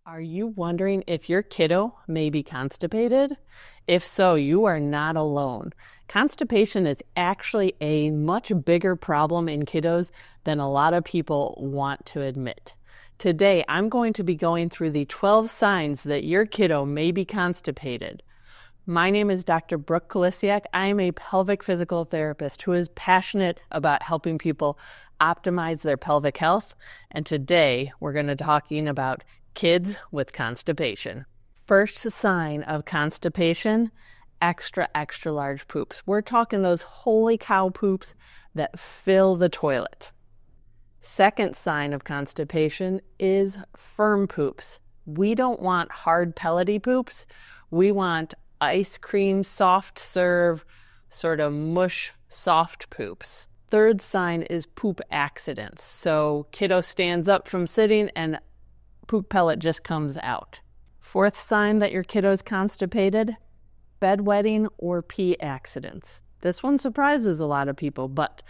Are you wondering if your kiddo may be constipated? If so, you are not alone. Constipation is actually a much bigger problem in kiddos than a lot of people want to admit. Today, I'm going to be going through the 12 signs that your kiddo may be constipated. My name is Dr. Brooke Kelsey. I am a pelvic physical therapist who is passionate about helping people optimize their pelvic health. And today, we're going to be talking about kids with constipation. First sign of constipation, extra large poops. We're talking those holy cow poops that fill the toilet. Second sign of constipation is firm poops. We don't want hard pellety poops. We want ice cream, soft serve, sort of mush, soft poops. Third sign is poop accidents. So kiddo stands up from sitting and poop pellet just comes out. Fourth sign that your kiddo's constipated, bedwetting or pee accidents. This one surprises a lot of people, but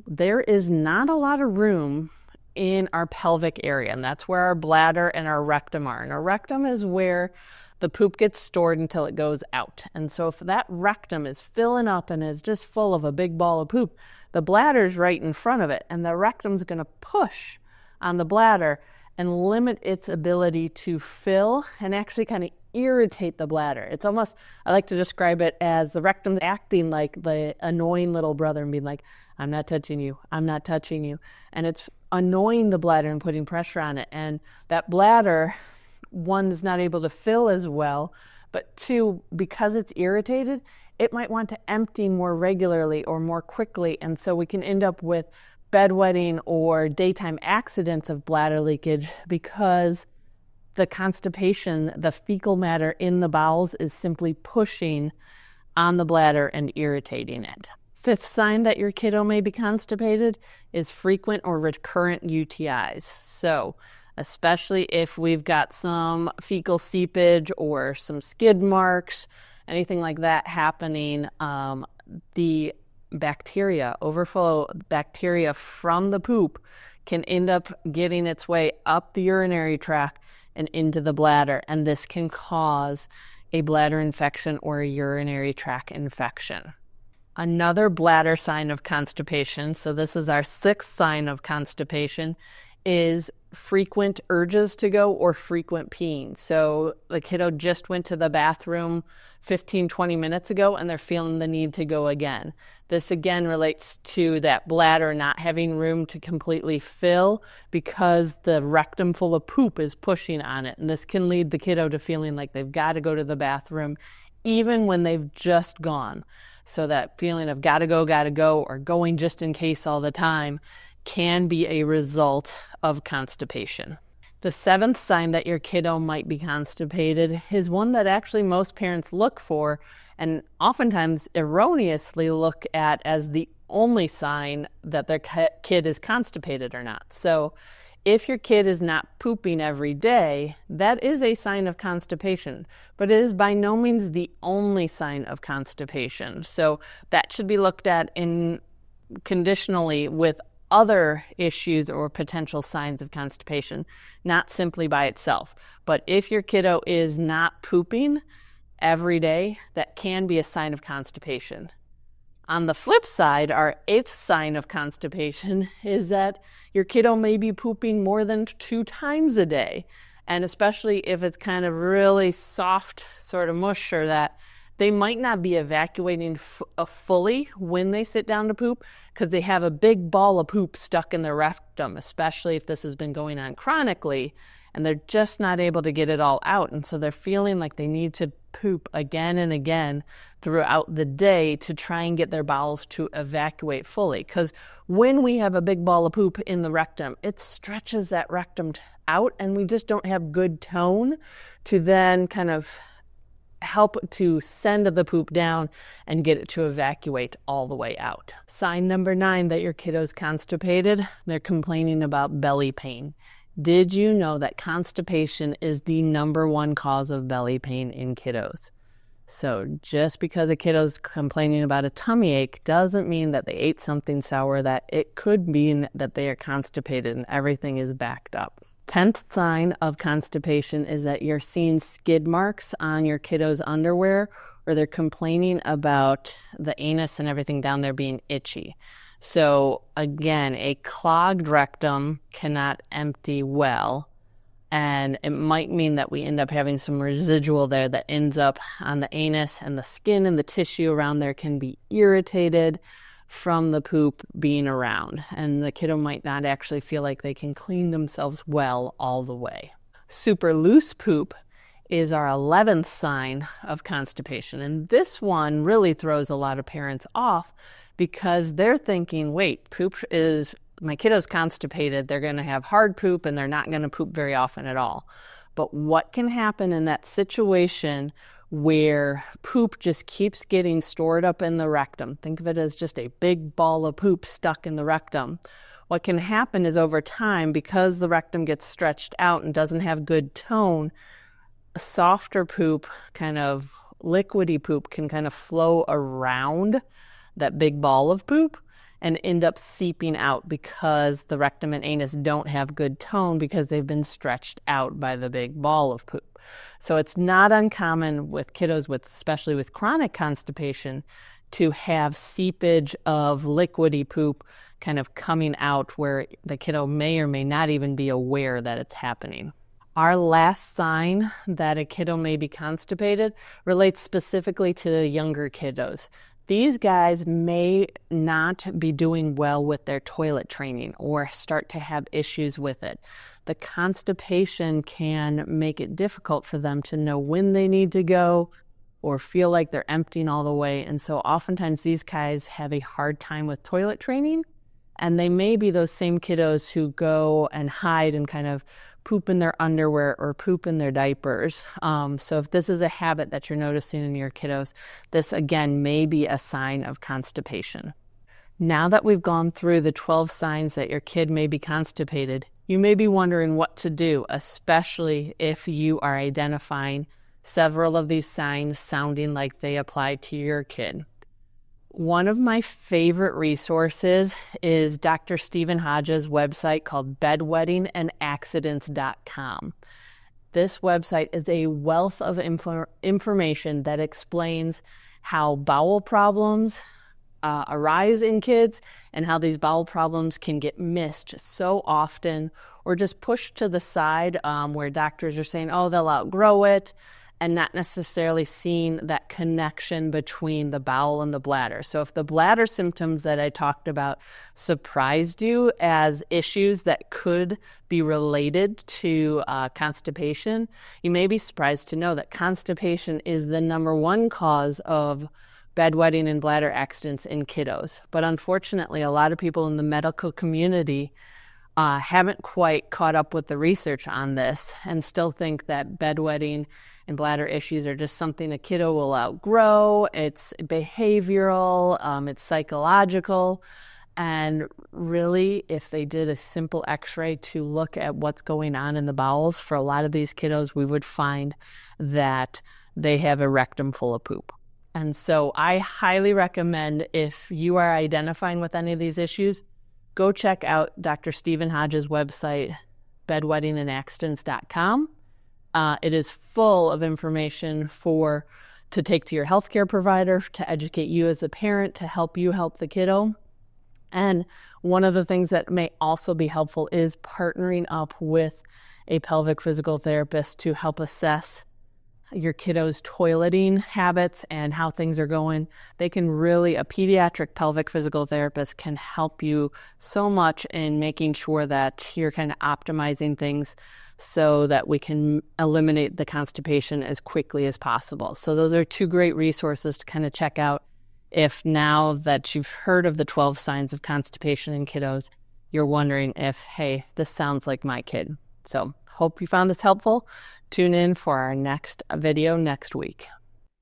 there is not a lot of room in our pelvic area, and that's where our bladder and our rectum are. And our rectum is where the poop gets stored until it goes out. And so if that rectum is filling up and is just full of a big ball of poop, the bladder's right in front of it, and the rectum's going to push on the bladder and limit its ability to fill and actually kind of irritate the bladder. It's almost, I like to describe it as the rectum acting like the annoying little brother and being like, I'm not touching you, I'm not touching you. And it's annoying the bladder and putting pressure on it. And that bladder, one, is not able to fill as well, but two, because it's irritated, it might want to empty more regularly or more quickly. And so we can end up with bedwetting or daytime accidents of bladder leakage because the constipation, the fecal matter in the bowels is simply pushing on the bladder and irritating it. Fifth sign that your kiddo may be constipated is frequent or recurrent UTIs. So especially if we've got some fecal seepage or some skid marks, anything like that happening, the bacteria, overflow bacteria from the poop can end up getting its way up the urinary tract and into the bladder, and this can cause a bladder infection or a urinary tract infection. Another bladder sign of constipation, so this is our sixth sign of constipation, is frequent urges to go or frequent peeing. So the kiddo just went to the bathroom 15-20 minutes ago and they're feeling the need to go again. This again relates to that bladder not having room to completely fill because the rectum full of poop is pushing on it. And this can lead the kiddo to feeling like they've got to go to the bathroom even when they've just gone. So that feeling of gotta go, or going just in case all the time can be a result of constipation. The seventh sign that your kiddo might be constipated is one that actually most parents look for and oftentimes erroneously look at as the only sign that their kid is constipated or not. So if your kid is not pooping every day, that is a sign of constipation, but it is by no means the only sign of constipation. So that should be looked at in conditionally with other issues or potential signs of constipation, not simply by itself. But if your kiddo is not pooping every day, that can be a sign of constipation. On the flip side, our eighth sign of constipation is that your kiddo may be pooping more than 2 times a day. And especially if it's kind of really soft sort of mush, or that they might not be evacuating fully when they sit down to poop because they have a big ball of poop stuck in their rectum, especially if this has been going on chronically and they're just not able to get it all out. And so they're feeling like they need to poop again and again throughout the day to try and get their bowels to evacuate fully. Because when we have a big ball of poop in the rectum, it stretches that rectum out and we just don't have good tone to then kind of help to send the poop down and get it to evacuate all the way out. Sign number 9 that your kiddo's constipated, they're complaining about belly pain. Did you know that constipation is the number 1 cause of belly pain in kiddos? So just because a kiddo's complaining about a tummy ache doesn't mean that they ate something sour, that it could mean that they are constipated and everything is backed up. 10th sign of constipation is that you're seeing skid marks on your kiddo's underwear, or they're complaining about the anus and everything down there being itchy. So again, a clogged rectum cannot empty well, and it might mean that we end up having some residual there that ends up on the anus, and the skin and the tissue around there can be irritated from the poop being around, and the kiddo might not actually feel like they can clean themselves well all the way. Super loose poop is our 11th sign of constipation, and this one really throws a lot of parents off because they're thinking, wait, my kiddo's constipated, they're going to have hard poop and they're not going to poop very often at all. But what can happen in that situation where poop just keeps getting stored up in the rectum? Think of it as just a big ball of poop stuck in the rectum. What can happen is over time, because the rectum gets stretched out and doesn't have good tone, softer poop, kind of liquidy poop, can kind of flow around that big ball of poop and end up seeping out because the rectum and anus don't have good tone because they've been stretched out by the big ball of poop. So it's not uncommon with kiddos, especially with chronic constipation, to have seepage of liquidy poop kind of coming out where the kiddo may or may not even be aware that it's happening. Our last sign that a kiddo may be constipated relates specifically to the younger kiddos. These guys may not be doing well with their toilet training or start to have issues with it. The constipation can make it difficult for them to know when they need to go or feel like they're emptying all the way. And so oftentimes these guys have a hard time with toilet training, and they may be those same kiddos who go and hide and kind of poop in their underwear or poop in their diapers. So if this is a habit that you're noticing in your kiddos, this again may be a sign of constipation. Now that we've gone through the 12 signs that your kid may be constipated, you may be wondering what to do, especially if you are identifying several of these signs sounding like they apply to your kid. One of my favorite resources is Dr. Stephen Hodges' website called bedwettingandaccidents.com. This website is a wealth of information that explains how bowel problems arise in kids and how these bowel problems can get missed so often or just pushed to the side where doctors are saying, oh, they'll outgrow it, and not necessarily seeing that connection between the bowel and the bladder. So if the bladder symptoms that I talked about surprised you as issues that could be related to constipation, you may be surprised to know that constipation is the #1 cause of bedwetting and bladder accidents in kiddos. But unfortunately, a lot of people in the medical community haven't quite caught up with the research on this and still think that bedwetting and bladder issues are just something a kiddo will outgrow. It's behavioral, it's psychological, and really, if they did a simple x-ray to look at what's going on in the bowels, for a lot of these kiddos, we would find that they have a rectum full of poop. And so I highly recommend, if you are identifying with any of these issues, go check out Dr. Stephen Hodges' website, bedwettingandaccidents.com. It is full of information to take to your healthcare provider, to educate you as a parent, to help you help the kiddo. And one of the things that may also be helpful is partnering up with a pelvic physical therapist to help assess your kiddo's toileting habits and how things are going. A pediatric pelvic physical therapist can help you so much in making sure that you're kind of optimizing things so that we can eliminate the constipation as quickly as possible. So those are 2 great resources to kind of check out if, now that you've heard of the 12 signs of constipation in kiddos, you're wondering if, hey, this sounds like my kid. So hope you found this helpful. Tune in for our next video next week.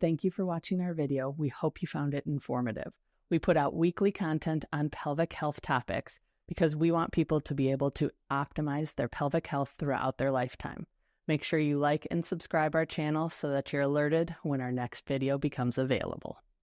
Thank you for watching our video. We hope you found it informative. We put out weekly content on pelvic health topics because we want people to be able to optimize their pelvic health throughout their lifetime. Make sure you like and subscribe our channel so that you're alerted when our next video becomes available.